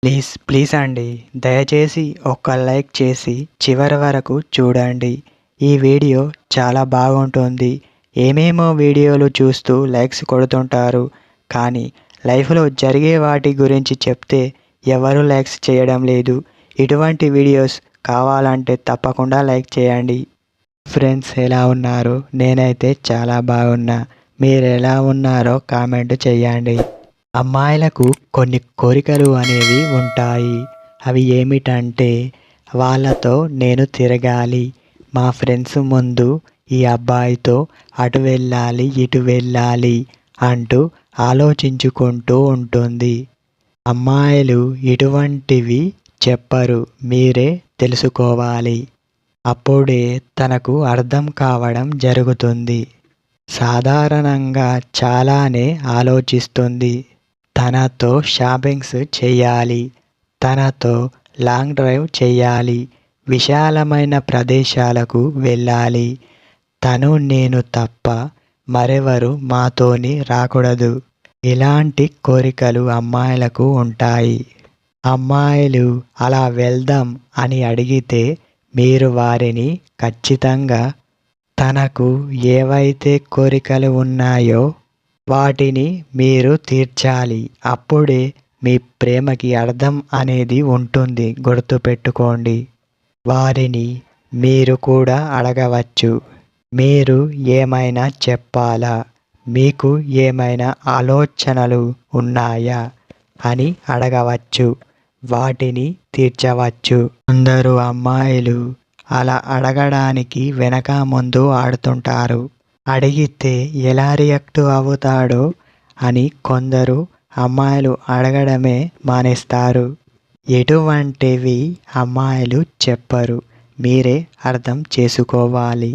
Please please అండి, దయచేసి ఒక్క లైక్ చేసి చివరి వరకు చూడండి. ఈ వీడియో చాలా బాగుంటుంది. ఏమేమో వీడియోలు చూస్తూ లైక్స్ కొడుతుంటారు, కానీ లైఫ్లో జరిగే వాటి గురించి చెప్తే ఎవరు లైక్స్ చేయడం లేదు. ఇటువంటి వీడియోస్ కావాలంటే తప్పకుండా లైక్ చేయండి. ఫ్రెండ్స్, ఎలా ఉన్నారు? నేనైతే చాలా బాగున్నా. మీరు ఎలా ఉన్నారో కామెంట్ చేయండి. అమ్మాయిలకు కొన్ని కోరికలు అనేవి ఉంటాయి. అవి ఏమిటంటే, వాళ్ళతో నేను తిరగాలి, మా ఫ్రెండ్స్ ముందు ఈ అబ్బాయితో అటు వెళ్ళాలి ఇటు వెళ్ళాలి అంటూ ఆలోచించుకుంటూ ఉంటుంది. అమ్మాయిలు ఇటువంటివి చెప్పరు, మీరే తెలుసుకోవాలి. అప్పుడే తనకు అర్థం కావడం జరుగుతుంది. సాధారణంగా చాలానే ఆలోచిస్తుంది. తనతో షాపింగ్స్ చేయాలి, తనతో లాంగ్ డ్రైవ్ చేయాలి, విశాలమైన ప్రదేశాలకు వెళ్ళాలి, తను నేను తప్ప మరెవరు మాతోని రాకూడదు. ఇలాంటి కోరికలు అమ్మాయిలకు ఉంటాయి. అమ్మాయిలు అలా వెళ్దాం అని అడిగితే మీరు వారిని ఖచ్చితంగా తనకు ఏవైతే కోరికలు ఉన్నాయో వాటిని మీరు తీర్చాలి. అప్పుడే మీ ప్రేమకి అర్థం అనేది ఉంటుంది. గుర్తుపెట్టుకోండి. వారిని మీరు కూడా అడగవచ్చు, మీరు ఏమైనా చెప్పాలా, మీకు ఏమైనా ఆలోచనలు ఉన్నాయా అని అడగవచ్చు. వాటిని తీర్చవచ్చు. కొందరు అమ్మాయిలు అలా అడగడానికి వెనక ముందు ఆడుతుంటారు. అడిగితే ఎలా రియాక్ట్ అవుతాడో అని కొందరు అమ్మాయిలు అడగడమే మానేస్తారు. ఎటువంటివి అమ్మాయిలు చెప్పరు, మీరే అర్థం చేసుకోవాలి.